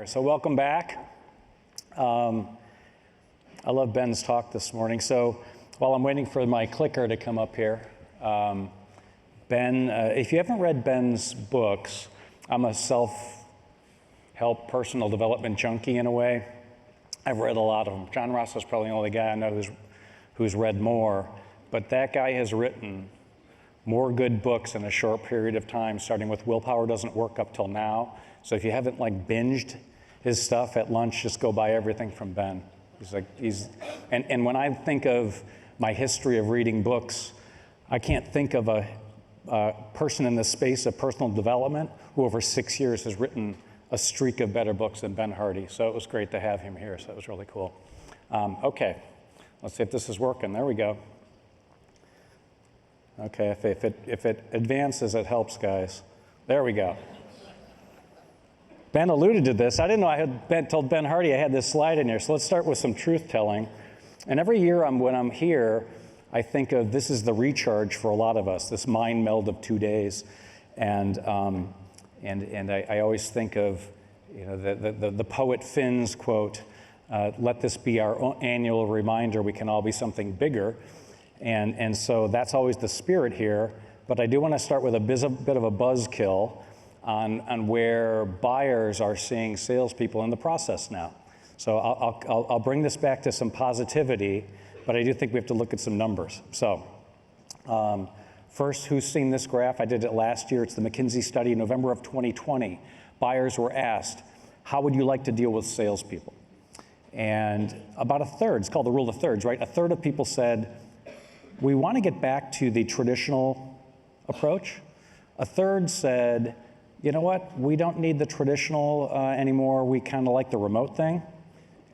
So welcome back. I love Ben's talk this morning. So while I'm waiting for my clicker to come up here, Ben, if you haven't read Ben's books, I'm a self-help personal development junkie in a way. I've read a lot of them. John Ross is probably the only guy I know who's read more, but that guy has written more good books in a short period of time, starting with Willpower Doesn't Work up till now. So if you haven't binged his stuff at lunch, just go buy everything from Ben. And when I think of my history of reading books, I can't think of a person in the space of personal development who over 6 years has written a streak of better books than Ben Hardy. So it was great to have him here. So it was really cool. Okay, let's see if this is working. There we go. Okay, if it advances, it helps, guys. There we go. Ben alluded to this. I didn't know I had told Ben Hardy I had this slide in here, so let's start with some truth telling. And every year when I'm here, I think of this is the recharge for a lot of us, this mind meld of 2 days. And I always think of the poet Finn's quote, let this be our annual reminder we can all be something bigger. And so that's always the spirit here. But I do want to start with a bit of a buzzkill on where buyers are seeing salespeople in the process now. So I'll bring this back to some positivity, but I do think we have to look at some numbers. So first, who's seen this graph? I did it last year. It's the McKinsey study in November of 2020. Buyers were asked, how would you like to deal with salespeople? And about a third, it's called the rule of thirds, right? A third of people said, we want to get back to the traditional approach. A third said, you know what, we don't need the traditional anymore, we kind of like the remote thing.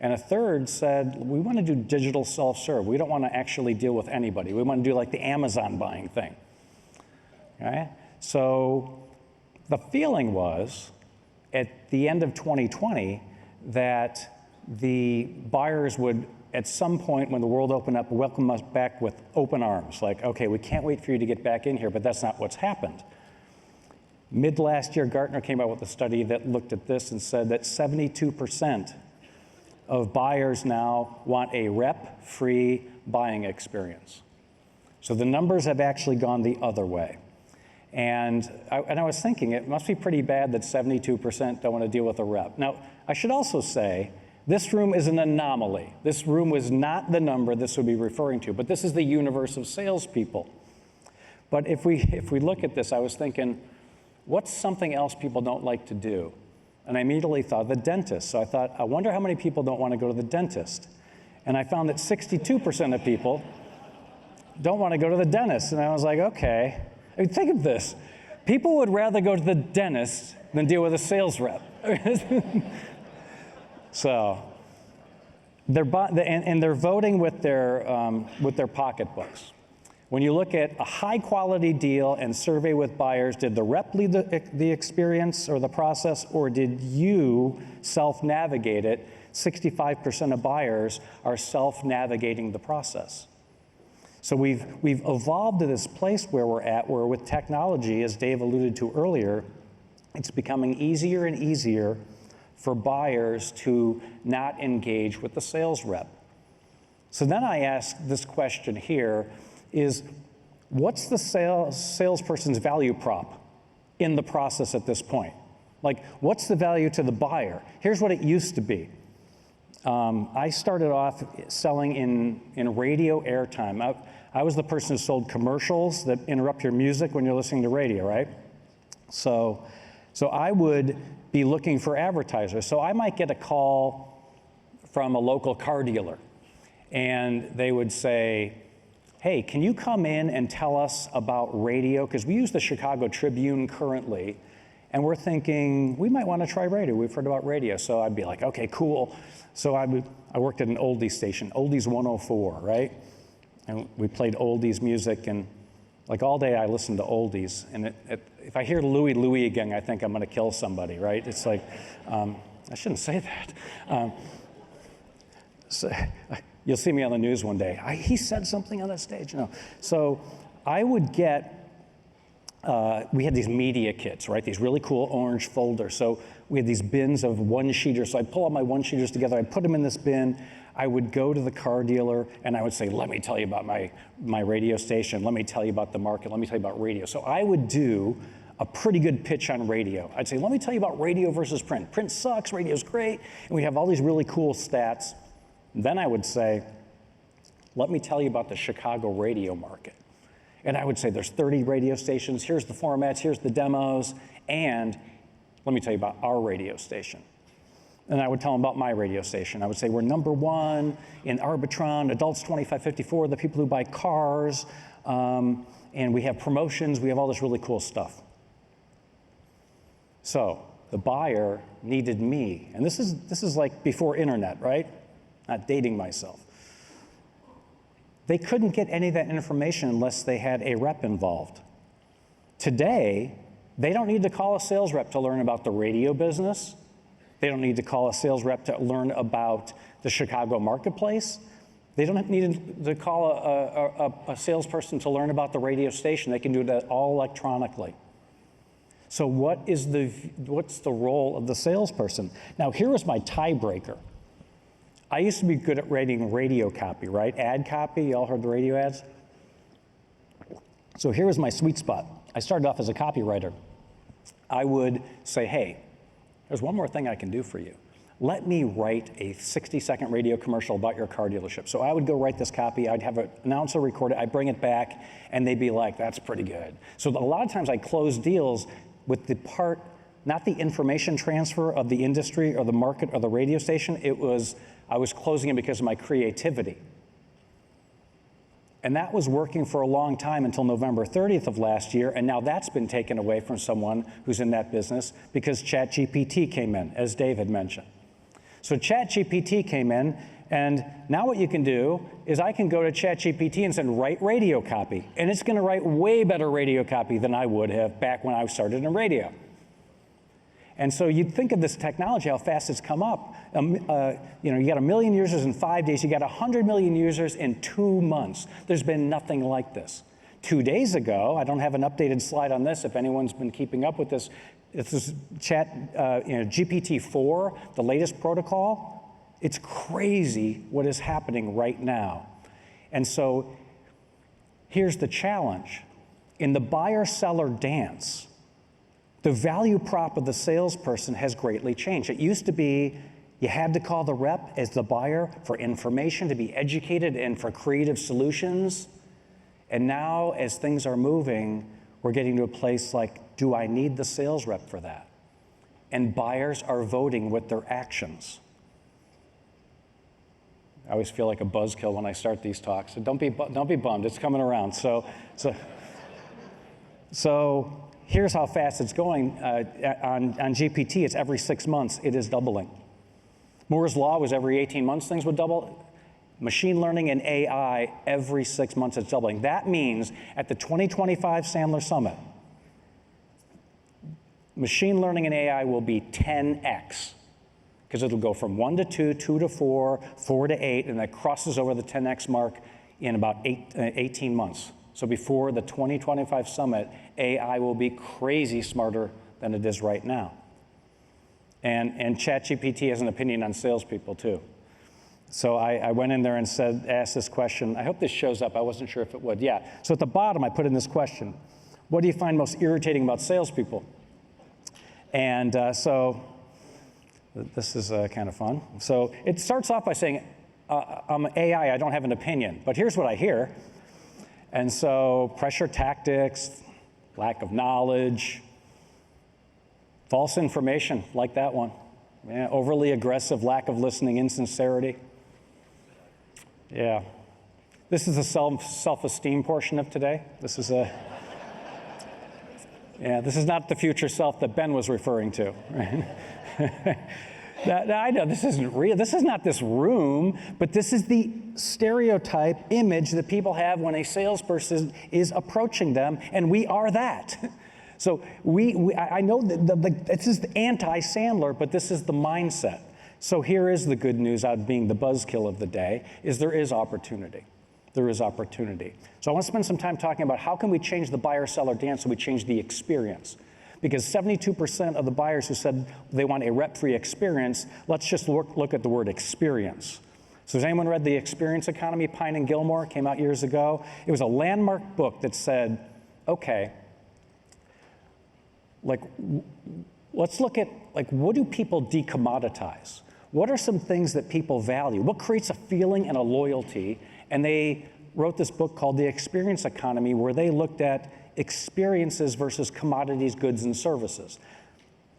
And a third said, we want to do digital self-serve. We don't want to actually deal with anybody. We want to do like the Amazon buying thing. Okay? So the feeling was, at the end of 2020, that the buyers would, at some point when the world opened up, welcome us back with open arms. Like, okay, we can't wait for you to get back in here, but that's not what's happened. Mid last year, Gartner came out with a study that looked at this and said that 72% of buyers now want a rep-free buying experience. So the numbers have actually gone the other way. And I was thinking, it must be pretty bad that 72% don't want to deal with a rep. Now, I should also say, this room is an anomaly. This room was not the number this would be referring to, but this is the universe of salespeople. But if we look at this, I was thinking, what's something else people don't like to do? And I immediately thought the dentist. So I thought, I wonder how many people don't want to go to the dentist. And I found that 62% of people don't want to go to the dentist. And I was like, okay. I mean, think of this. People would rather go to the dentist than deal with a sales rep. So they're voting with their pocketbooks. When you look at a high-quality deal and survey with buyers, did the rep lead the experience or the process, or did you self-navigate it? 65% of buyers are self-navigating the process. So we've evolved to this place where we're at, where with technology, as Dave alluded to earlier, it's becoming easier and easier for buyers to not engage with the sales rep. So then I ask this question here, is what's the salesperson's value prop in the process at this point? Like, what's the value to the buyer? Here's what it used to be. I started off selling in radio airtime. I was the person who sold commercials that interrupt your music when you're listening to radio, right? So I would be looking for advertisers. So I might get a call from a local car dealer, and they would say, hey, can you come in and tell us about radio? Because we use the Chicago Tribune currently, and we're thinking we might want to try radio. We've heard about radio. So I'd be like, okay, cool. So I worked at an oldies station, Oldies 104, right? And we played oldies music, and like all day I listened to oldies. And if I hear Louie Louie again, I think I'm going to kill somebody, right? It's like, I shouldn't say that. So, you'll see me on the news one day. He said something on that stage. No. So I would get we had these media kits, right? These really cool orange folders. So we had these bins of one-sheeters. So I'd pull all my one-sheeters together. I'd put them in this bin. I would go to the car dealer and I would say, let me tell you about my radio station. Let me tell you about the market. Let me tell you about radio. So I would do a pretty good pitch on radio. I'd say, let me tell you about radio versus print. Print sucks, radio's great. And we'd have all these really cool stats. And then I would say, let me tell you about the Chicago radio market. And I would say, there's 30 radio stations. Here's the formats, here's the demos. And let me tell you about our radio station. And I would tell them about my radio station. I would say, we're #1 in Arbitron, adults 25-54, the people who buy cars, and we have promotions, we have all this really cool stuff. So the buyer needed me, and this is like before internet, right? Not dating myself. They couldn't get any of that information unless they had a rep involved. Today, they don't need to call a sales rep to learn about the radio business. They don't need to call a sales rep to learn about the Chicago marketplace. They don't need to call a salesperson to learn about the radio station. They can do that all electronically. So what's the role of the salesperson? Now, here was my tiebreaker. I used to be good at writing radio copy, right? Ad copy, you all heard the radio ads? So here was my sweet spot. I started off as a copywriter. I would say, hey, there's one more thing I can do for you. Let me write a 60-second radio commercial about your car dealership. So I would go write this copy, I'd have an announcer record it, I'd bring it back, and they'd be like, that's pretty good. So a lot of times I close deals with the part, not the information transfer of the industry or the market or the radio station, I was closing it because of my creativity. And that was working for a long time until November 30th of last year, and now that's been taken away from someone who's in that business because ChatGPT came in, as Dave had mentioned. So ChatGPT came in, and now what you can do is I can go to ChatGPT and send write radio copy, and it's gonna write way better radio copy than I would have back when I started in radio. And so you'd think of this technology, how fast it's come up. You got 1 million users in 5 days, you got 100 million users in 2 months. There's been nothing like this. 2 days ago, I don't have an updated slide on this if anyone's been keeping up with this, it's this GPT-4, the latest protocol. It's crazy what is happening right now. And so here's the challenge. In the buyer-seller dance, the value prop of the salesperson has greatly changed. It used to be you had to call the rep as the buyer for information, to be educated and for creative solutions. And now, as things are moving, we're getting to a place like, do I need the sales rep for that? And buyers are voting with their actions. I always feel like a buzzkill when I start these talks. So don't be bummed, it's coming around. So here's how fast it's going. On GPT, it's every 6 months, it is doubling. Moore's Law was every 18 months things would double. Machine learning and AI, every 6 months it's doubling. That means at the 2025 Sandler Summit, machine learning and AI will be 10x, because it'll go from 1 to 2, 2 to 4, 4 to 8, and that crosses over the 10x mark in about 18 months. So before the 2025 Summit, AI will be crazy smarter than it is right now. And ChatGPT has an opinion on salespeople too. So I went in there and asked this question. I hope this shows up. I wasn't sure if it would. Yeah. So at the bottom, I put in this question. What do you find most irritating about salespeople? And so this is kind of fun. So it starts off by saying, I'm AI, I don't have an opinion. But here's what I hear. And so pressure tactics, lack of knowledge, false information, like that one. Yeah, overly aggressive, lack of listening, insincerity. Yeah. This is the self-esteem portion of today. This is this is not the future self that Ben was referring to. Right? I know this isn't real. This is not this room, but this is the stereotype image that people have when a salesperson is approaching them, and we are that. So I know that this is the anti-Sandler, but this is the mindset. So here is the good news out of being the buzzkill of the day, is there is opportunity. there is opportunity. So I want to spend some time talking about how can we change the buyer-seller dance so we change the experience. Because 72% of the buyers who said they want a rep-free experience, let's just look at the word experience. So has anyone read The Experience Economy? Pine and Gilmore, came out years ago. It was a landmark book that said, okay, like, let's look at, like, what do people decommoditize? What are some things that people value? What creates a feeling and a loyalty? And they wrote this book called The Experience Economy, where they looked at experiences versus commodities, goods, and services.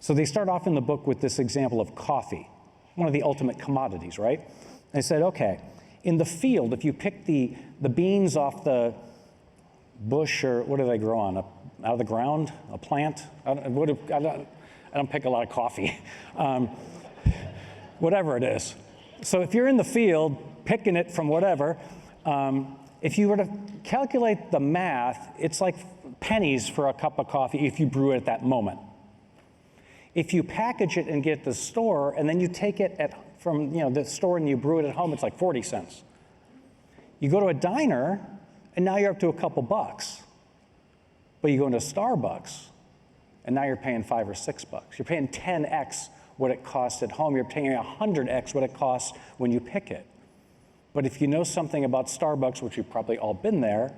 So they start off in the book with this example of coffee, one of the ultimate commodities, right? They said, okay, in the field, if you pick the beans off the bush, or what do they grow on, out of the ground, a plant? I don't pick a lot of coffee. Whatever it is. So if you're in the field, picking it from whatever, if you were to calculate the math, it's like pennies for a cup of coffee if you brew it at that moment. If you package it and get it to the store, and then you take it from the store and you brew it at home, it's like 40 cents. You go to a diner, and now you're up to a couple bucks. But you go into Starbucks, and now you're paying $5 or $6. You're paying 10x what it costs at home. You're paying 100x what it costs when you pick it. But if you know something about Starbucks, which you've probably all been there,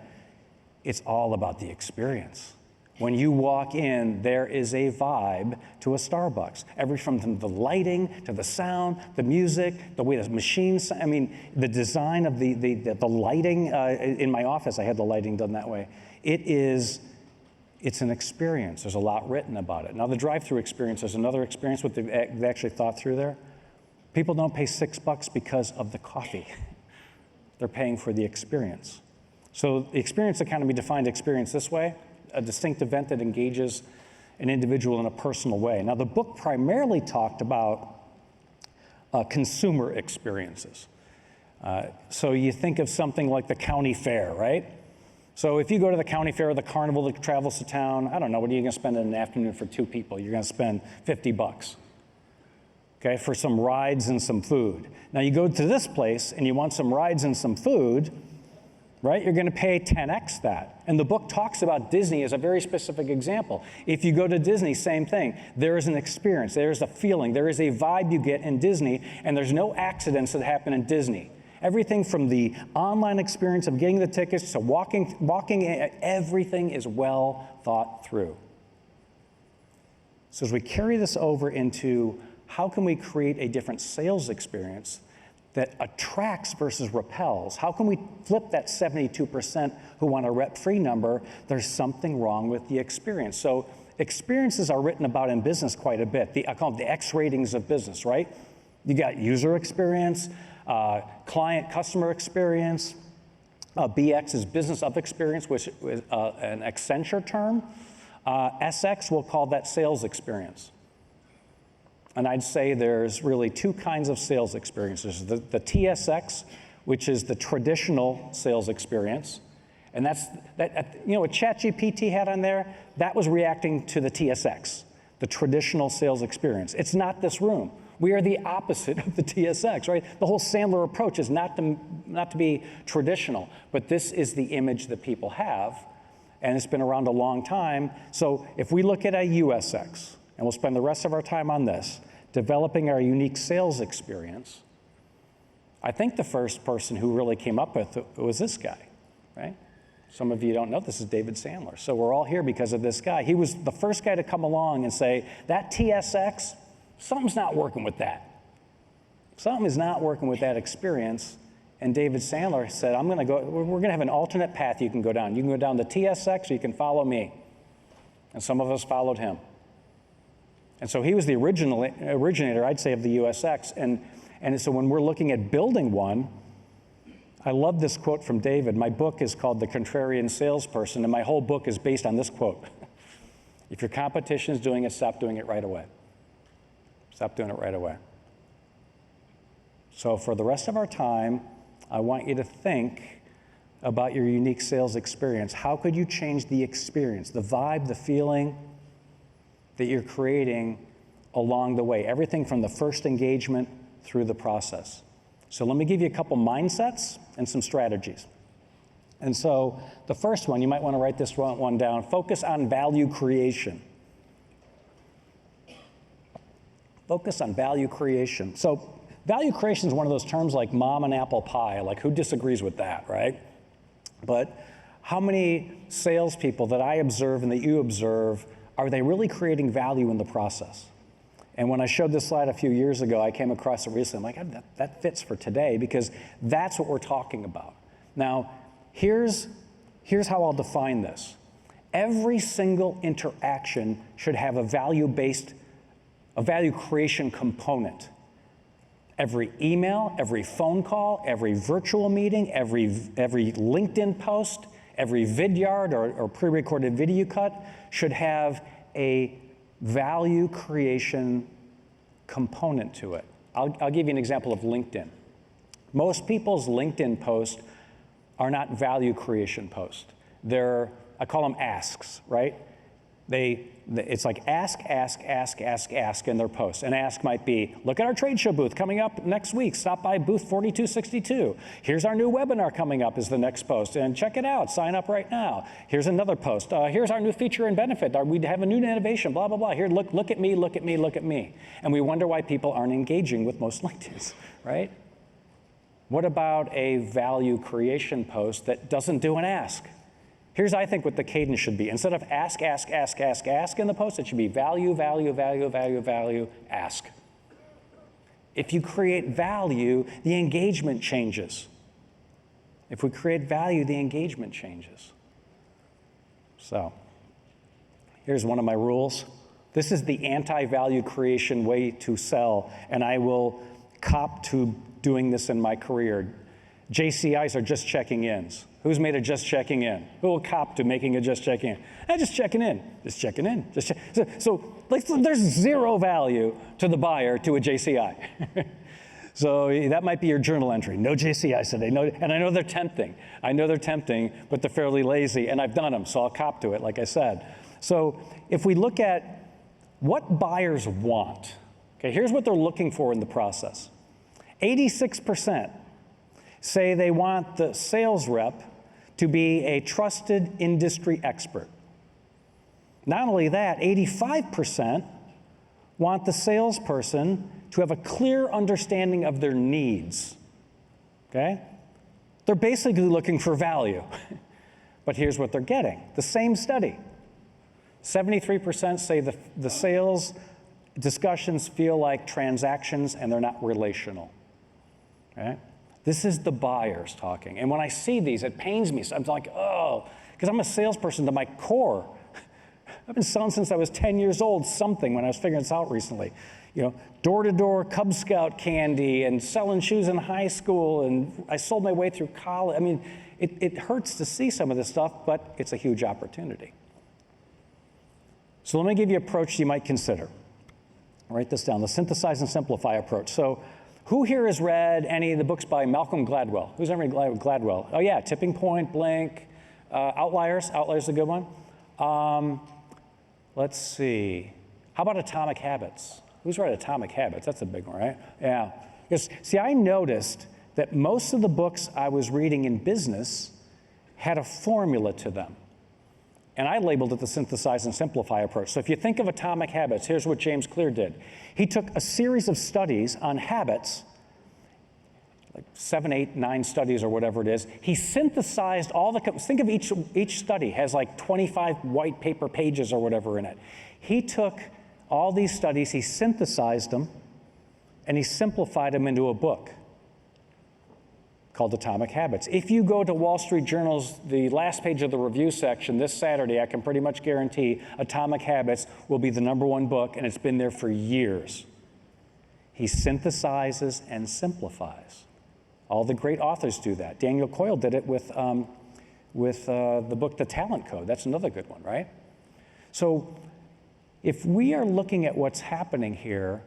it's all about the experience. When you walk in, there is a vibe to a Starbucks. Everything from the lighting to the sound, the music, the way the machines, I mean, the design of the lighting. In my office, I had the lighting done that way. It's an experience. There's a lot written about it. Now, the drive-through experience is another experience, what they've actually thought through there. People don't pay $6 because of the coffee. They're paying for the experience. So the Experience Economy defined experience this way: a distinct event that engages an individual in a personal way. Now, the book primarily talked about consumer experiences. So you think of something like the county fair, right? So if you go to the county fair or the carnival that travels to town, I don't know, what are you going to spend in an afternoon for 2 people? You're going to spend $50, okay, for some rides and some food. Now you go to this place and you want some rides and some food, right? You're going to pay 10x that. And the book talks about Disney as a very specific example. If you go to Disney, same thing. There is an experience, there is a feeling, there is a vibe you get in Disney, and there's no accidents that happen in Disney. Everything from the online experience of getting the tickets to walking in, everything is well thought through. So as we carry this over into how can we create a different sales experience that attracts versus repels? How can we flip that 72% who want a rep-free number? There's something wrong with the experience. So experiences are written about in business quite a bit. I call them the X ratings of business, right? You got user experience, client customer experience. BX is business of experience, which is an Accenture term. SX, we'll call that sales experience. And I'd say there's really 2 kinds of sales experiences. The TSX, which is the traditional sales experience. And that's, what ChatGPT had on there, that was reacting to the TSX, the traditional sales experience. It's not this room. We are the opposite of the TSX, right? The whole Sandler approach is not to be traditional, but this is the image that people have, and it's been around a long time. So if we look at a USX, and we'll spend the rest of our time on this, developing our unique sales experience, I think the first person who really came up with it was this guy, right? Some of you don't know this is David Sandler. So we're all here because of this guy. He was the first guy to come along and say, that TSX, something's not working with that. Something is not working with that experience. And David Sandler said, we're going to have an alternate path you can go down. You can go down the TSX or you can follow me. And some of us followed him. And so he was the originator, I'd say, of the USX. And so when we're looking at building one, I love this quote from David. My book is called The Contrarian Salesperson, and my whole book is based on this quote. If your competition is doing it, stop doing it right away. Stop doing it right away. So for the rest of our time, I want you to think about your unique sales experience. How could you change the experience, the vibe, the feeling that you're creating along the way? Everything from the first engagement through the process. So let me give you a couple mindsets and some strategies. And so the first one, you might want to write this one down, focus on value creation. Focus on value creation. So value creation is one of those terms like mom and apple pie, like who disagrees with that, right? But how many salespeople that I observe and that you observe, are they really creating value in the process? And when I showed this slide a few years ago, I came across it recently. I'm like, that fits for today because that's what we're talking about. Now, here's how I'll define this. Every single interaction should have a value creation component. Every email, every phone call, every virtual meeting, every LinkedIn post, every vidyard or pre-recorded video cut should have a value creation component to it. I'll give you an example of LinkedIn. Most people's LinkedIn posts are not value creation posts. I call them asks, right? It's like ask in their posts. An ask might be, look at our trade show booth coming up next week. Stop by booth 4262. Here's our new webinar coming up is the next post. And check it out. Sign up right now. Here's another post. Here's our new feature and benefit. We have a new innovation, blah, blah, blah. Here, look at me, look at me, look at me. And we wonder why people aren't engaging with most LinkedIns, right? What about a value creation post that doesn't do an ask? Here's, I think, what the cadence should be. Instead of ask in the post, it should be value, ask. If you create value, the engagement changes. If we create value, the engagement changes. So, here's one of my rules. This is the anti-value creation way to sell, and I will cop to doing this in my career. JCIs are just checking ins. Who's made a just checking in? Who will cop to making a just checking in? Just checking in, just checking in. So there's zero value to the buyer to a JCI. So that might be your journal entry. No JCIs today. And I know they're tempting. But they're fairly lazy, and I've done them, so I'll cop to it, like I said. So if we look at what buyers want, okay, here's what they're looking for in the process. 86% say they want the sales rep to be a trusted industry expert. Not only that, 85% want the salesperson to have a clear understanding of their needs, okay? They're basically looking for value. But here's what they're getting. The same study. 73% say the sales discussions feel like transactions and they're not relational, okay? This is the buyers talking. And when I see these, it pains me. So I'm like, oh, because I'm a salesperson to my core. I've been selling since I was 10 years old, something, when I was figuring this out recently. You know, door-to-door Cub Scout candy and selling shoes in high school, and I sold my way through college. I mean, it hurts to see some of this stuff, but it's a huge opportunity. So let me give you an approach you might consider. Write this down, the synthesize and simplify approach. So who here has read any of the books by Malcolm Gladwell? Who's ever read Gladwell? Oh yeah, Tipping Point, Blink, Outliers. Outliers is a good one. Let's see. How about Atomic Habits? Who's read Atomic Habits? That's a big one, right? Yeah. See, I noticed that most of the books I was reading in business had a formula to them. And I labeled it the synthesize and simplify approach. So if you think of Atomic Habits, here's what James Clear did. He took a series of studies on habits, like 7, 8, 9 studies or whatever it is. He synthesized all the, think of each study has like 25 white paper pages or whatever in it. He took all these studies, he synthesized them, and he simplified them into a book called Atomic Habits. If you go to Wall Street Journal's, the last page of the review section this Saturday, I can pretty much guarantee Atomic Habits will be the #1 book, and it's been there for years. He synthesizes and simplifies. All the great authors do that. Daniel Coyle did it with the book The Talent Code. That's another good one, right? So if we are looking at what's happening here,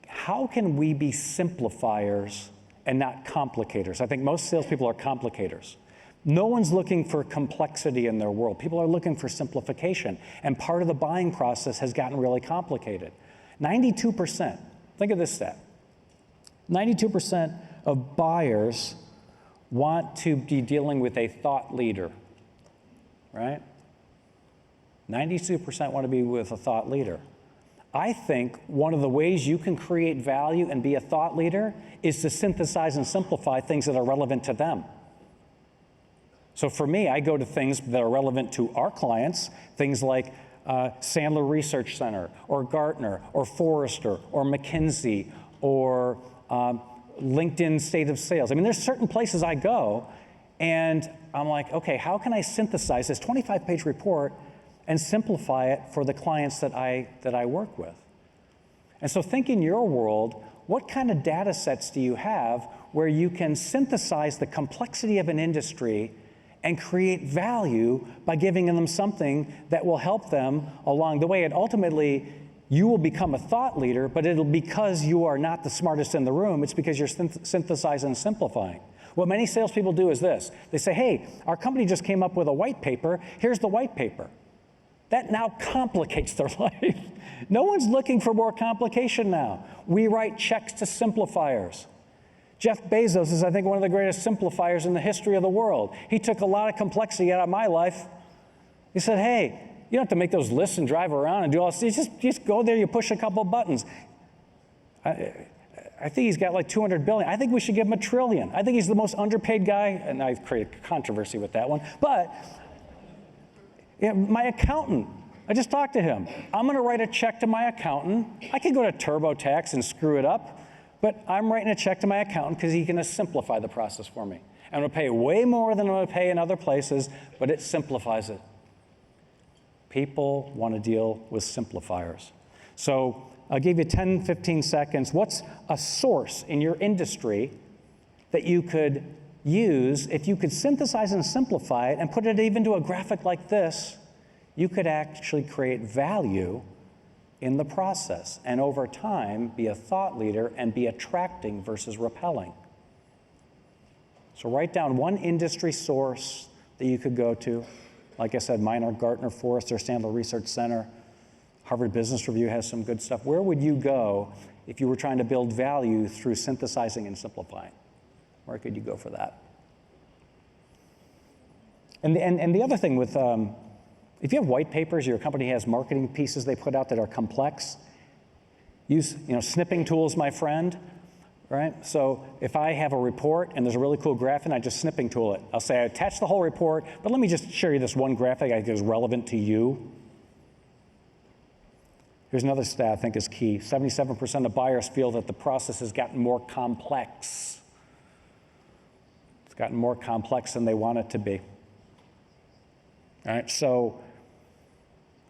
how can we be simplifiers and not complicators? I think most salespeople are complicators. No one's looking for complexity in their world. People are looking for simplification. And part of the buying process has gotten really complicated. 92%, think of this stat. 92% of buyers want to be dealing with a thought leader, right? 92% want to be with a thought leader. I think one of the ways you can create value and be a thought leader is to synthesize and simplify things that are relevant to them. So for me, I go to things that are relevant to our clients, things like Sandler Research Center, or Gartner, or Forrester, or McKinsey, or LinkedIn State of Sales. I mean, there's certain places I go, and I'm like, okay, how can I synthesize this 25-page report and simplify it for the clients that I work with? And so think in your world, what kind of data sets do you have where you can synthesize the complexity of an industry and create value by giving them something that will help them along the way? And ultimately, you will become a thought leader, but it'll because you are not the smartest in the room. It's because you're synthesizing and simplifying. What many salespeople do is this. They say, hey, our company just came up with a white paper. Here's the white paper. That now complicates their life. No one's looking for more complication now. We write checks to simplifiers. Jeff Bezos is, I think, one of the greatest simplifiers in the history of the world. He took a lot of complexity out of my life. He said, hey, you don't have to make those lists and drive around and do all this. Just go there, you push a couple buttons. I think he's got like 200 billion. I think we should give him $1 trillion. I think he's the most underpaid guy, and I've created controversy with that one. But my accountant, I just talked to him. I'm going to write a check to my accountant. I could go to TurboTax and screw it up, but I'm writing a check to my accountant because he's going to simplify the process for me. I'm going to pay way more than I'm going to pay in other places, but it simplifies it. People want to deal with simplifiers. So I'll give you 10, 15 seconds. What's a source in your industry that you could use? If you could synthesize and simplify it and put it even to a graphic like this, you could actually create value in the process, and over time be a thought leader and be attracting versus repelling. So write down one industry source that you could go to. Like I said, mine are Gartner, Forrester, Sandler Research Center. Harvard Business Review has some good stuff. Where would you go if you were trying to build value through synthesizing and simplifying? Where could you go for that? And the other thing with, if you have white papers, your company has marketing pieces they put out that are complex, use snipping tools, my friend, right? So if I have a report and there's a really cool graphic, I just snipping tool it. I'll say I attach the whole report, but let me just show you this one graphic I think is relevant to you. Here's another stat I think is key. 77% of buyers feel that the process has gotten more complex. It's gotten more complex than they want it to be. All right, so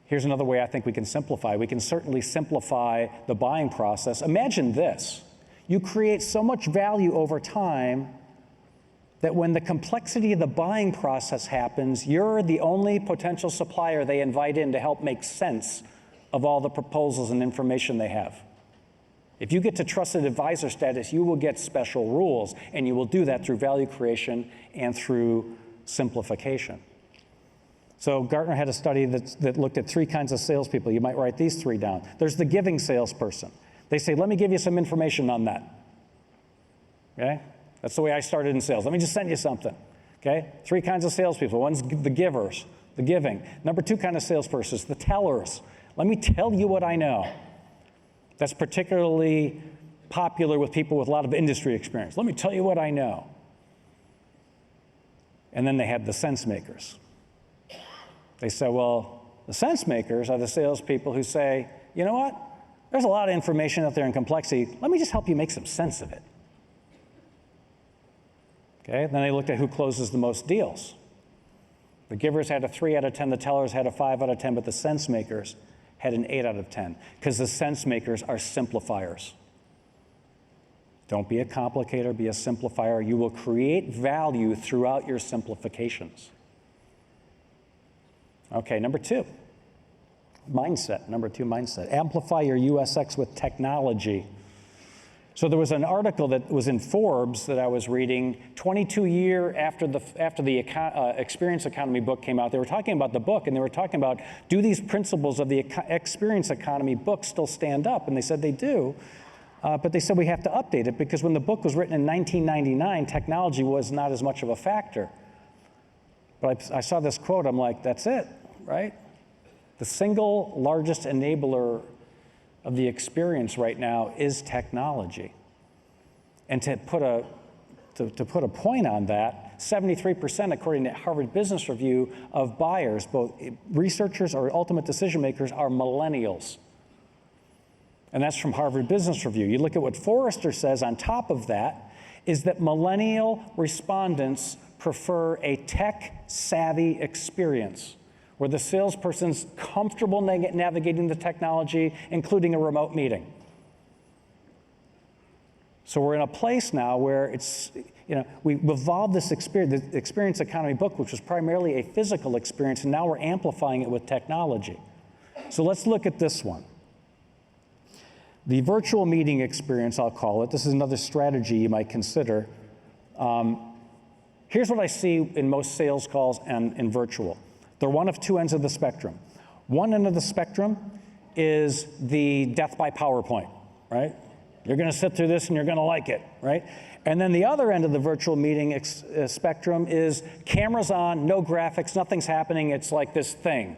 here's another way I think we can simplify. We can certainly simplify the buying process. Imagine this. You create so much value over time that when the complexity of the buying process happens, you're the only potential supplier they invite in to help make sense of all the proposals and information they have. If you get to trusted advisor status, you will get special rules, and you will do that through value creation and through simplification. So Gartner had a study that looked at 3 kinds of salespeople. You might write these 3 down. There's the giving salesperson. They say, let me give you some information on that. Okay? That's the way I started in sales. Let me just send you something. Okay? 3 kinds of salespeople. One's the givers, the giving. Number 2 kind of salesperson is the tellers. Let me tell you what I know. That's particularly popular with people with a lot of industry experience. Let me tell you what I know. And then they had the sense makers. They said, well, the sense makers are the salespeople who say, you know what? There's a lot of information out there in complexity. Let me just help you make some sense of it. Okay, then they looked at who closes the most deals. The givers had a 3 out of 10, the tellers had a 5 out of 10, but the sense makers had an 8 out of 10, because the sense makers are simplifiers. Don't be a complicator, be a simplifier. You will create value throughout your simplifications. Okay, number 2, mindset. Number 2, mindset. Amplify your USX with technology. So there was an article that was in Forbes that I was reading 22 years after the Experience Economy book came out. They were talking about the book, and they were talking about, do these principles of the Experience Economy book still stand up? And they said they do. but they said we have to update it because when the book was written in 1999, technology was not as much of a factor. But I saw this quote, I'm like, that's it, right? The single largest enabler of the experience right now is technology. And to put a point on that, 73%, according to Harvard Business Review, of buyers, both researchers or ultimate decision makers, are millennials. And that's from Harvard Business Review. You look at what Forrester says on top of that, is that millennial respondents prefer a tech-savvy experience, where the salesperson's comfortable navigating the technology, including a remote meeting. So we're in a place now where it's, we've evolved this experience, the experience economy book, which was primarily a physical experience, and now we're amplifying it with technology. So let's look at this one. The virtual meeting experience, I'll call it. This is another strategy you might consider. Here's what I see in most sales calls and in virtual. They're one of two ends of the spectrum. One end of the spectrum is the death by PowerPoint, right? You're going to sit through this and you're going to like it, right? And then the other end of the virtual meeting spectrum is cameras on, no graphics, nothing's happening. It's like this thing.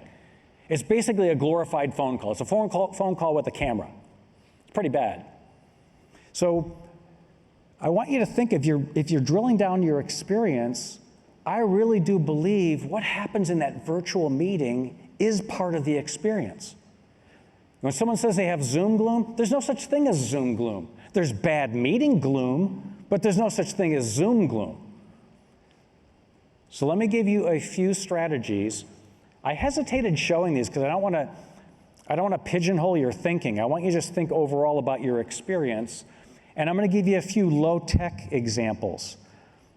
It's basically a glorified phone call. It's a phone call with a camera. It's pretty bad. So I want you to think, if you're drilling down your experience, I really do believe what happens in that virtual meeting is part of the experience. When someone says they have Zoom gloom, there's no such thing as Zoom gloom. There's bad meeting gloom, but there's no such thing as Zoom gloom. So let me give you a few strategies. I hesitated showing these because I don't want to pigeonhole your thinking. I want you to just think overall about your experience. And I'm going to give you a few low-tech examples.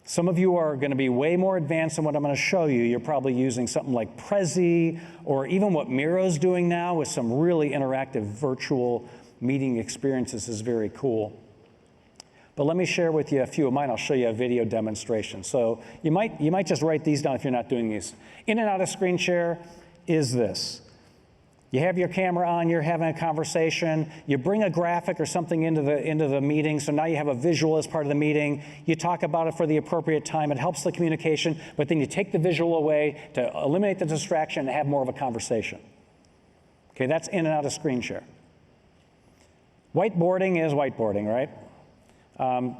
Some of you are going to be way more advanced than what I'm going to show you. You're probably using something like Prezi, or even what Miro's doing now with some really interactive virtual meeting experiences is very cool. But let me share with you a few of mine. I'll show you a video demonstration. So you might just write these down if you're not doing these. In and out of screen share is this. You have your camera on, you're having a conversation, you bring a graphic or something into the meeting, so now you have a visual as part of the meeting, you talk about it for the appropriate time, it helps the communication, but then you take the visual away to eliminate the distraction and have more of a conversation. Okay, that's in and out of screen share. Whiteboarding is whiteboarding, right?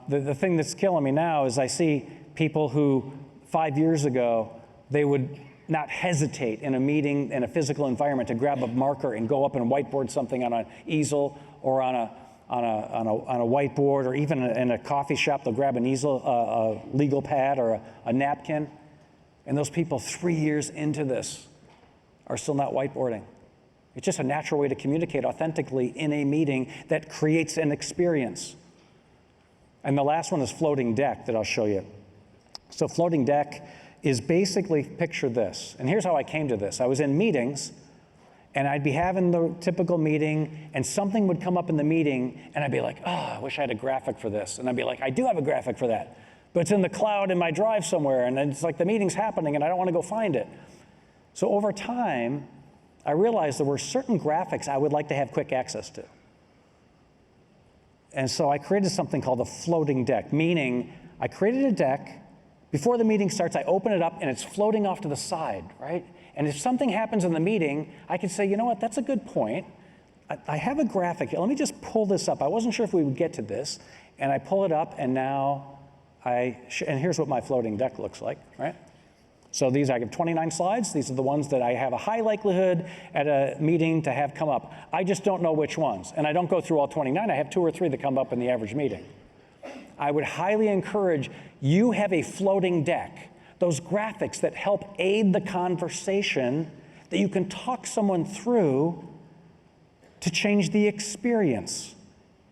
The thing that's killing me now is I see people who 5 years ago, they would not hesitate in a meeting, in a physical environment, to grab a marker and go up and whiteboard something on an easel or on a whiteboard, or even in a coffee shop, they'll grab an easel, a legal pad or a napkin. And those people 3 years into this are still not whiteboarding. It's just a natural way to communicate authentically in a meeting that creates an experience. And the last one is floating deck that I'll show you. So floating deck is basically, picture this. And here's how I came to this. I was in meetings, and I'd be having the typical meeting, and something would come up in the meeting, and I'd be like, oh, I wish I had a graphic for this. And I'd be like, I do have a graphic for that, but it's in the cloud in my drive somewhere, and it's like the meeting's happening, and I don't want to go find it. So over time, I realized there were certain graphics I would like to have quick access to. And so I created something called a floating deck, meaning I created a deck. Before the meeting starts, I open it up and it's floating off to the side, right? And if something happens in the meeting, I can say, you know what, that's a good point. I have a graphic here. Let me just pull this up. I wasn't sure if we would get to this. And I pull it up, and now and here's what my floating deck looks like, right? So I have 29 slides. These are the ones that I have a high likelihood at a meeting to have come up. I just don't know which ones. And I don't go through all 29. I have 2 or 3 that come up in the average meeting. I would highly encourage you have a floating deck, those graphics that help aid the conversation that you can talk someone through to change the experience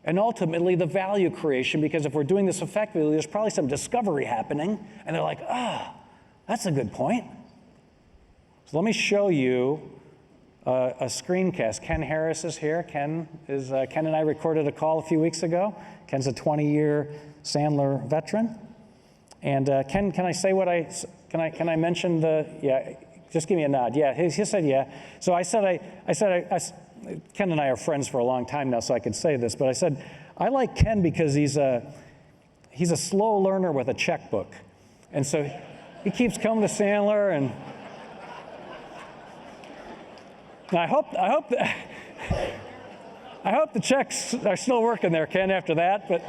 and ultimately the value creation, because if we're doing this effectively, there's probably some discovery happening, and they're like, that's a good point. So let me show you a screencast. Ken Harris is here. Ken and I recorded a call a few weeks ago. Ken's a 20-year Sandler veteran. And Ken, can I say what can I mention yeah, just give me a nod. Yeah, he said yeah. So I said, Ken and I are friends for a long time now, so I could say this, but I said, I like Ken because he's a slow learner with a checkbook. And so he keeps coming to Sandler, and I hope the checks are still working there, Ken, after that, but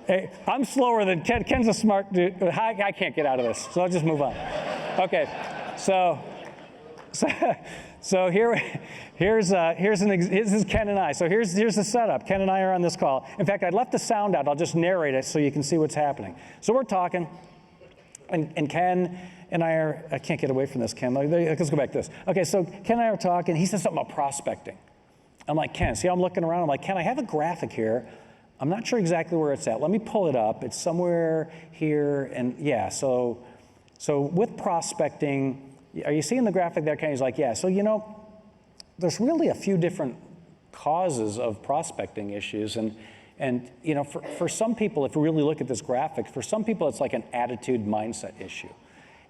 hey, I'm slower than Ken. Ken's a smart dude. I can't get out of this, so I'll just move on. Okay, so here's this is Ken and I. So here's the setup. Ken and I are on this call. In fact, I left the sound out. I'll just narrate it so you can see what's happening. So we're talking, and Ken and I are, I can't get away from this, Ken. Let's go back to this. Okay, so Ken and I are talking. He says something about prospecting. I'm like, Ken, see how I'm looking around? I'm like, Ken, I have a graphic here. I'm not sure exactly where it's at. Let me pull it up. It's somewhere here, and yeah, so with prospecting, are you seeing the graphic there, Ken? He's like, yeah. So, there's really a few different causes of prospecting issues, and for some people, if we really look at this graphic, for some people it's like an attitude mindset issue.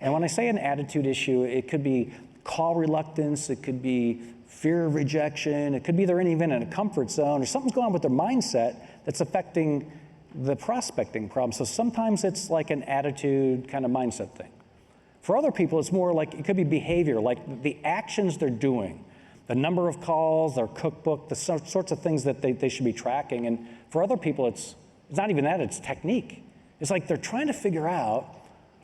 And when I say an attitude issue, it could be call reluctance, it could be fear of rejection, it could be they're even in a comfort zone, or something's going on with their mindset that's affecting the prospecting problem. So sometimes it's like an attitude kind of mindset thing. For other people, it's more like, it could be behavior, like the actions they're doing, the number of calls, their cookbook, the sorts of things that they should be tracking. And for other people, it's not even that, it's technique. It's like they're trying to figure out,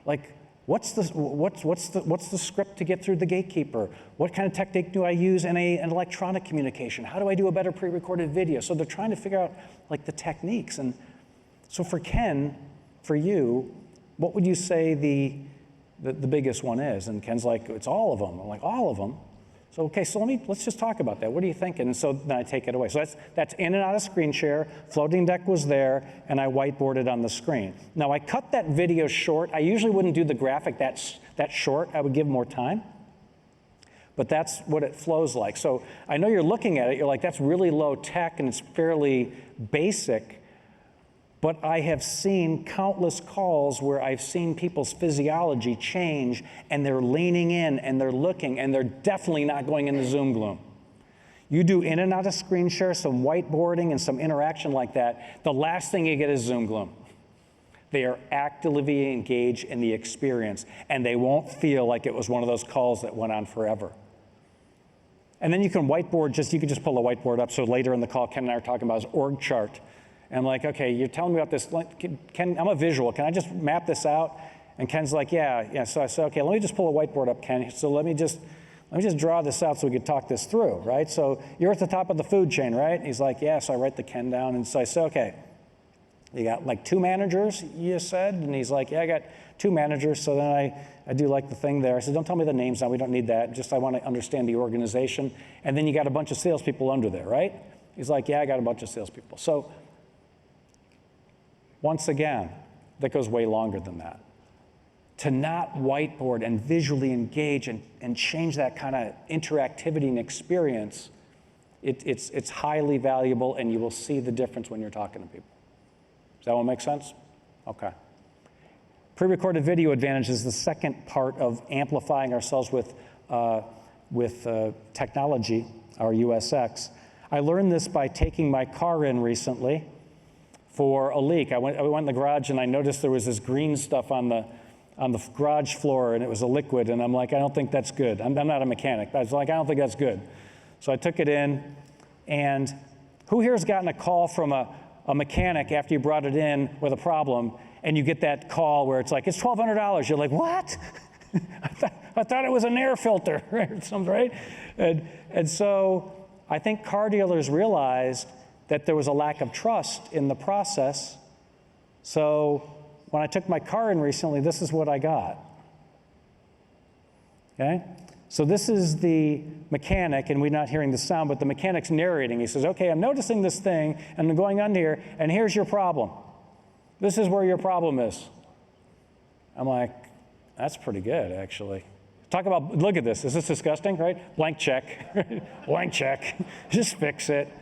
like, what's the script to get through the gatekeeper? What kind of technique do I use in an electronic communication? How do I do a better pre-recorded video? So they're trying to figure out like the techniques. And so for Ken, for you, what would you say the biggest one is? And Ken's like, it's all of them. I'm like, all of them? So okay, so let's just talk about that. What are you thinking? And so then I take it away. So that's in and out of screen share. Floating deck was there, and I whiteboarded on the screen. Now I cut that video short. I usually wouldn't do the graphic that short. I would give more time. But that's what it flows like. So I know you're looking at it. You're like, that's really low tech, and it's fairly basic. But I have seen countless calls where I've seen people's physiology change, and they're leaning in, and they're looking, and they're definitely not going into Zoom gloom. You do in and out of screen share, some whiteboarding, and some interaction like that, the last thing you get is Zoom gloom. They are actively engaged in the experience, and they won't feel like it was one of those calls that went on forever. And then you can whiteboard, you can just pull a whiteboard up, so later in the call, Ken and I are talking about his org chart. And I'm like, okay, you're telling me about this. Ken, I'm a visual. Can I just map this out? And Ken's like, yeah. So I said, okay, let me just pull a whiteboard up, Ken. So let me just draw this out so we could talk this through, right? So you're at the top of the food chain, right? He's like, yeah. So I write the Ken down. And so I said, okay, you got like 2 managers, you said? And he's like, yeah, I got 2 managers. So then I do like the thing there. I said, don't tell me the names now. We don't need that. Just I want to understand the organization. And then you got a bunch of salespeople under there, right? He's like, yeah, I got a bunch of salespeople. So once again, that goes way longer than that. To not whiteboard and visually engage and change that kind of interactivity and experience, it's highly valuable, and you will see the difference when you're talking to people. Does that one make sense? Okay. Pre-recorded video advantage is the second part of amplifying ourselves with technology, our USX. I learned this by taking my car in recently for a leak. I went in the garage, and I noticed there was this green stuff on the garage floor, and it was a liquid, and I'm like, I don't think that's good. I'm not a mechanic, but I was like, I don't think that's good. So I took it in, and who here has gotten a call from a mechanic after you brought it in with a problem, and you get that call where it's like, it's $1,200. You're like, what? I thought it was an air filter, right? And so I think car dealers realized that there was a lack of trust in the process. So when I took my car in recently, this is what I got. Okay? So this is the mechanic, and we're not hearing the sound, but the mechanic's narrating. He says, okay, I'm noticing this thing, and I'm going on here, and here's your problem. This is where your problem is. I'm like, that's pretty good, actually. Talk about, look at this. Is this disgusting, right? Blank check. Blank check. Just fix it.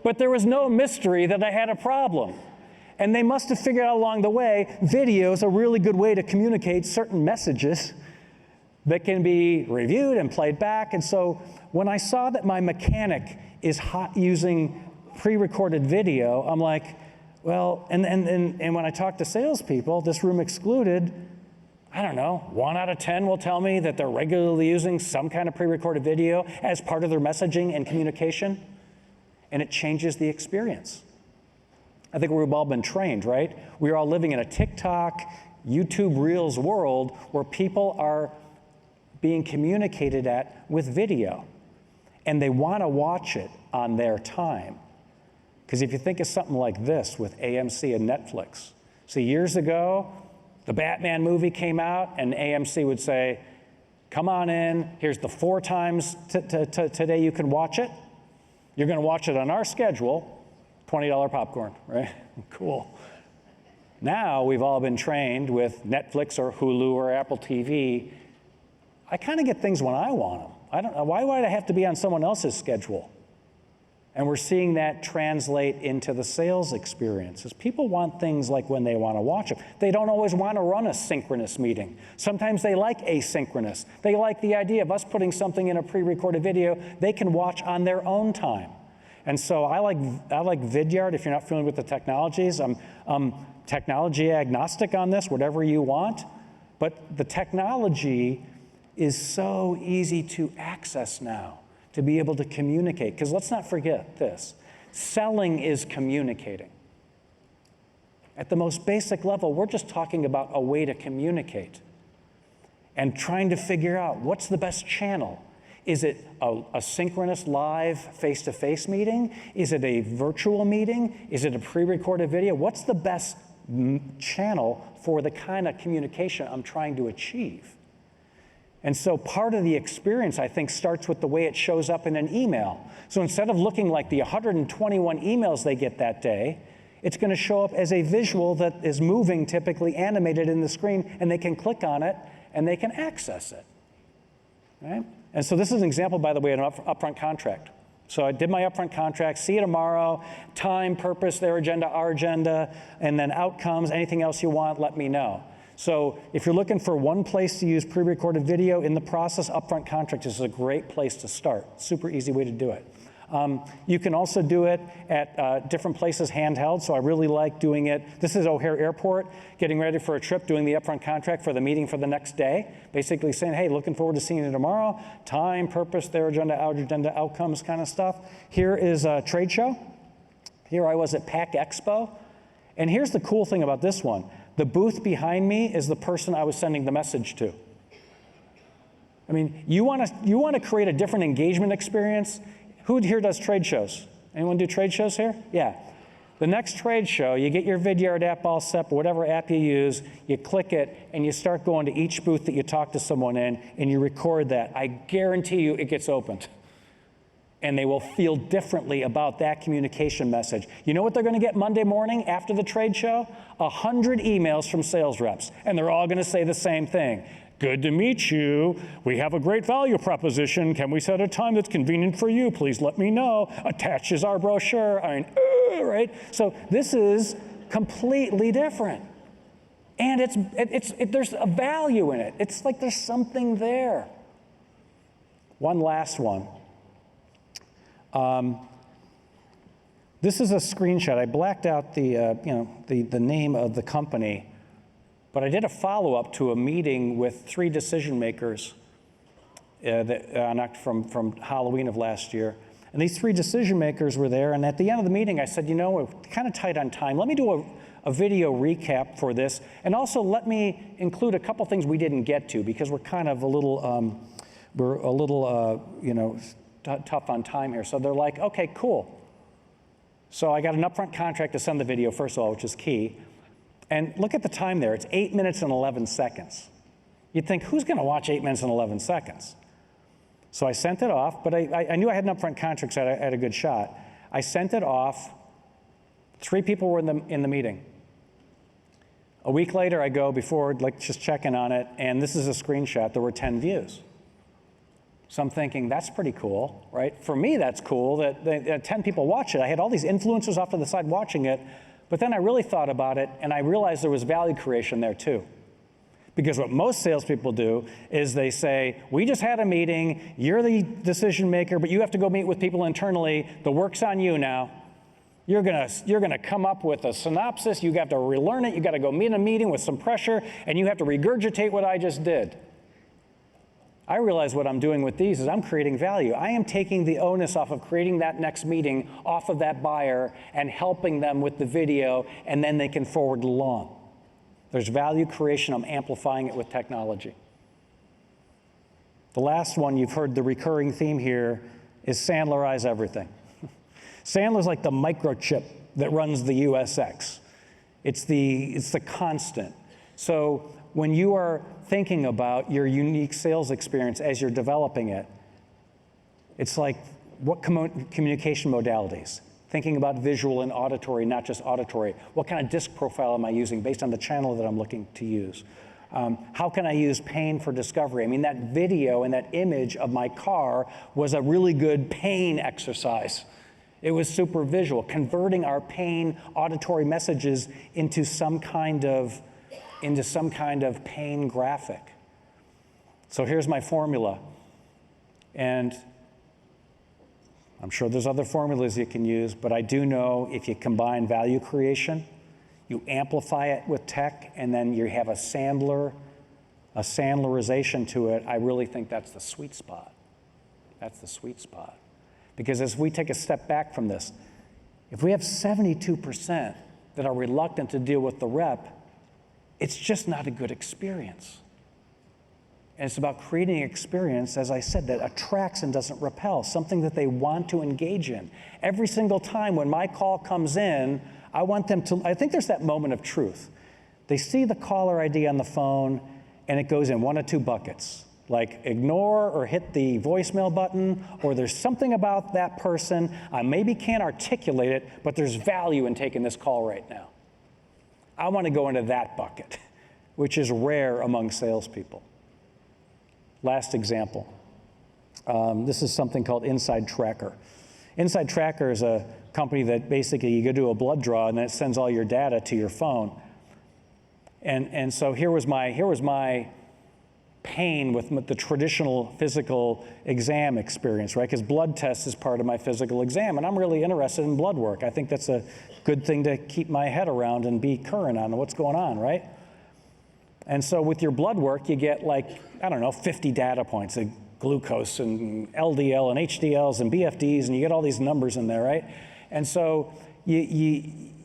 But there was no mystery that I had a problem. And they must have figured out along the way, video is a really good way to communicate certain messages. that can be reviewed and played back. And so when I saw that my mechanic is using pre-recorded video, I'm like, well, and when I talk to salespeople, this room excluded, I don't know, 1 out of 10 will tell me that they're regularly using some kind of pre-recorded video as part of their messaging and communication, and it changes the experience. I think we've all been trained, right? We're all living in a TikTok, YouTube Reels world where people are being communicated at with video, and they want to watch it on their time. Because if you think of something like this with AMC and Netflix, see, years ago, the Batman movie came out, and AMC would say, come on in, here's the 4 times today you can watch it. You're going to watch it on our schedule, $20 popcorn, right? Cool. Now we've all been trained with Netflix or Hulu or Apple TV. I kind of get things when I want them. I don't know, why would I have to be on someone else's schedule? And we're seeing that translate into the sales experiences. People want things like when they want to watch them. They don't always want to run a synchronous meeting. Sometimes they like asynchronous. They like the idea of us putting something in a pre-recorded video they can watch on their own time. And so I like Vidyard. If you're not familiar with the technologies, I'm technology agnostic on this, whatever you want. But the technology is so easy to access now, to be able to communicate. Because let's not forget this, selling is communicating. At the most basic level, we're just talking about a way to communicate and trying to figure out what's the best channel. Is it a synchronous live face-to-face meeting? Is it a virtual meeting? Is it a pre-recorded video? What's the best channel for the kind of communication I'm trying to achieve? And so part of the experience, I think, starts with the way it shows up in an email. So instead of looking like the 121 emails they get that day, it's going to show up as a visual that is moving, typically animated in the screen, and they can click on it and they can access it. Right? And so this is an example, by the way, of an upfront contract. So I did my upfront contract, see you tomorrow, time, purpose, their agenda, our agenda, and then outcomes, anything else you want, let me know. So if you're looking for one place to use pre-recorded video in the process, upfront contract is a great place to start. Super easy way to do it. You can also do it at different places handheld, so I really like doing it. This is O'Hare Airport, getting ready for a trip, doing the upfront contract for the meeting for the next day, basically saying, hey, looking forward to seeing you tomorrow, time, purpose, their agenda, our agenda, outcomes kind of stuff. Here is a trade show. Here I was at PAC Expo, and here's the cool thing about this one. The booth behind me is the person I was sending the message to. I mean, you want to create a different engagement experience. Who here does trade shows? Anyone do trade shows here? Yeah. The next trade show, you get your Vidyard app all set, whatever app you use, you click it, and you start going to each booth that you talk to someone in, and you record that. I guarantee you it gets opened. And they will feel differently about that communication message. You know what they're going to get Monday morning after the trade show? 100 emails from sales reps, and they're all going to say the same thing. Good to meet you. We have a great value proposition. Can we set a time that's convenient for you? Please let me know. Attached is our brochure. Right? So this is completely different. And there's a value in it. It's like there's something there. One last one. This is a screenshot. I blacked out the name of the company, but I did a follow-up to a meeting with 3 decision makers from Halloween of last year. And these 3 decision makers were there, and at the end of the meeting, I said, you know, we're kind of tight on time. Let me do a video recap for this, and also let me include a couple things we didn't get to, because we're kind of a little, tough on time here. So they're like, okay, cool. So I got an upfront contract to send the video, first of all, which is key. And look at the time there. It's 8 minutes and 11 seconds. You'd think, who's going to watch 8 minutes and 11 seconds? So I sent it off, but I knew I had an upfront contract, so I had a good shot. I sent it off. 3 people were in the meeting. A week later, I go before, just checking on it, and this is a screenshot. There were 10 views. So I'm thinking, that's pretty cool, right? For me, that's cool that 10 people watch it. I had all these influencers off to the side watching it, but then I really thought about it, and I realized there was value creation there too. Because what most salespeople do is they say, we just had a meeting, you're the decision maker, but you have to go meet with people internally, the work's on you now. You're gonna come up with a synopsis, you have to relearn it, you gotta go meet a meeting with some pressure, and you have to regurgitate what I just did. I realize what I'm doing with these is I'm creating value. I am taking the onus off of creating that next meeting off of that buyer and helping them with the video, and then they can forward along. There's value creation, I'm amplifying it with technology. The last one, you've heard the recurring theme here, is Sandlerize everything. Sandler's like the microchip that runs the USX. It's the constant. So when you are thinking about your unique sales experience as you're developing it, it's like, what communication modalities? Thinking about visual and auditory, not just auditory. What kind of disc profile am I using based on the channel that I'm looking to use? How can I use pain for discovery? I mean, that video and that image of my car was a really good pain exercise. It was super visual, converting our pain auditory messages into some kind of pain graphic. So here's my formula. And I'm sure there's other formulas you can use, but I do know if you combine value creation, you amplify it with tech, and then you have a Sandlerization to it, I really think that's the sweet spot. That's the sweet spot. Because as we take a step back from this, if we have 72% that are reluctant to deal with the rep, it's just not a good experience. And it's about creating an experience, as I said, that attracts and doesn't repel, something that they want to engage in. Every single time when my call comes in, I want them to, I think there's that moment of truth. They see the caller ID on the phone, and it goes in one of two buckets. Like ignore or hit the voicemail button, or there's something about that person, I maybe can't articulate it, but there's value in taking this call right now. I want to go into that bucket, which is rare among salespeople. Last example. This is something called Inside Tracker. Inside Tracker is a company that basically you go do a blood draw and then it sends all your data to your phone. And so here was my pain with the traditional physical exam experience, right? Because blood test is part of my physical exam, and I'm really interested in blood work. I think that's a good thing to keep my head around and be current on what's going on, right? And so with your blood work, you get like, I don't know, 50 data points, like glucose and LDL and HDLs and BFDs, and you get all these numbers in there, right? And so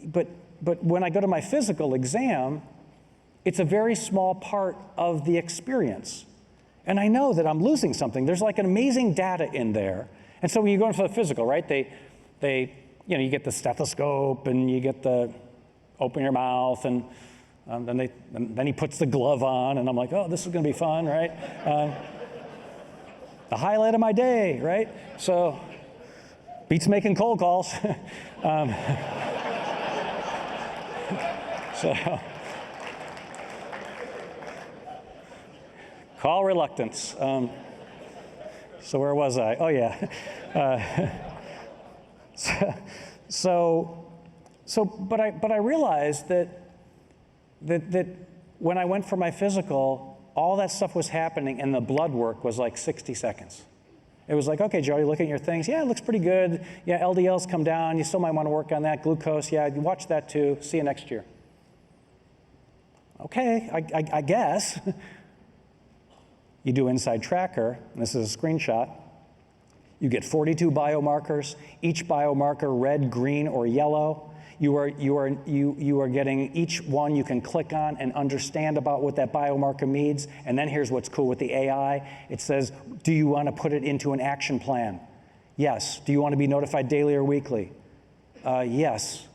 but when I go to my physical exam, it's a very small part of the experience. And I know that I'm losing something. There's like an amazing data in there. And so when you go into the physical, right, you get the stethoscope and you get the open your mouth, and then he puts the glove on, and I'm like, oh, this is gonna be fun, right? The highlight of my day, right? So, beats making cold calls. So, call reluctance. So where was I? Oh yeah. But I realized that when I went for my physical, all that stuff was happening, and the blood work was like 60 seconds. It was like, okay, Joe, you look at your things. Yeah, it looks pretty good. Yeah, LDLs come down. You still might want to work on that. Glucose, yeah, you watch that too. See you next year. Okay, I guess. You do Inside Tracker, and this is a screenshot. You get 42 biomarkers, each biomarker red, green, or yellow. You are getting each one you can click on and understand about what that biomarker means. And then here's what's cool with the AI. It says, do you want to put it into an action plan? Yes. Do you want to be notified daily or weekly? Yes.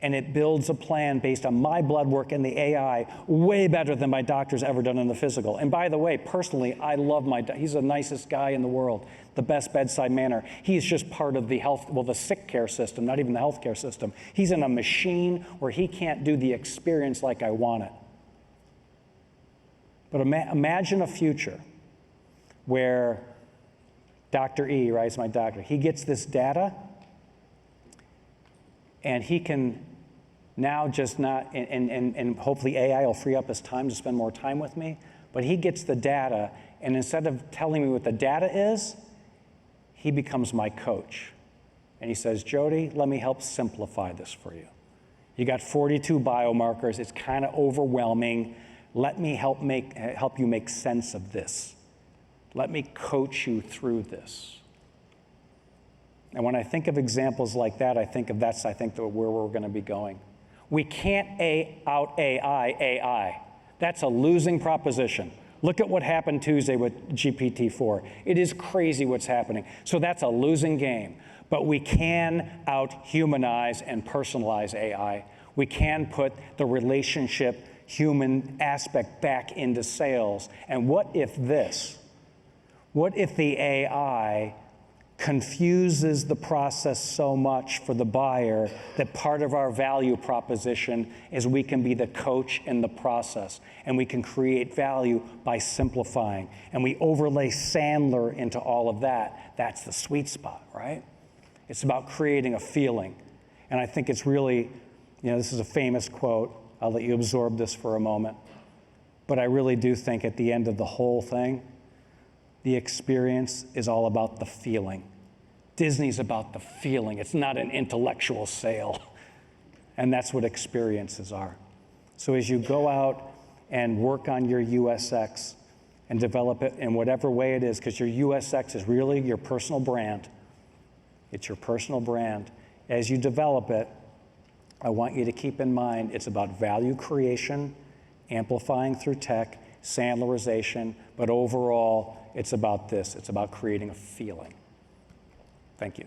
And it builds a plan based on my blood work and the AI, way better than my doctor's ever done in the physical. And by the way, personally, I love my doctor. He's the nicest guy in the world, the best bedside manner. He's just part of the the sick care system, not even the healthcare system. He's in a machine where he can't do the experience like I want it. But imagine a future where Dr. E, right, is my doctor, he gets this data, and he can now just not, and hopefully AI will free up his time to spend more time with me, but he gets the data, and instead of telling me what the data is, he becomes my coach. And he says, Jody, let me help simplify this for you. You got 42 biomarkers, it's kind of overwhelming. Let me help you make sense of this. Let me coach you through this. And when I think of examples like that, I think where we're going to be going. We can't out AI. That's a losing proposition. Look at what happened Tuesday with GPT-4. It is crazy what's happening. So that's a losing game. But we can out-humanize and personalize AI. We can put the relationship, human aspect back into sales. And what if this? What if the AI confuses the process so much for the buyer that part of our value proposition is we can be the coach in the process, and we can create value by simplifying, and we overlay Sandler into all of that. That's the sweet spot, right? It's about creating a feeling. And I think it's really, this is a famous quote. I'll let you absorb this for a moment. But I really do think at the end of the whole thing, the experience is all about the feeling. Disney's about the feeling. It's not an intellectual sale. And that's what experiences are. So as you go out and work on your USX and develop it in whatever way it is, because your USX is really your personal brand. It's your personal brand. As you develop it, I want you to keep in mind it's about value creation, amplifying through tech, Sandlerization, but overall, it's about this. It's about creating a feeling. Thank you.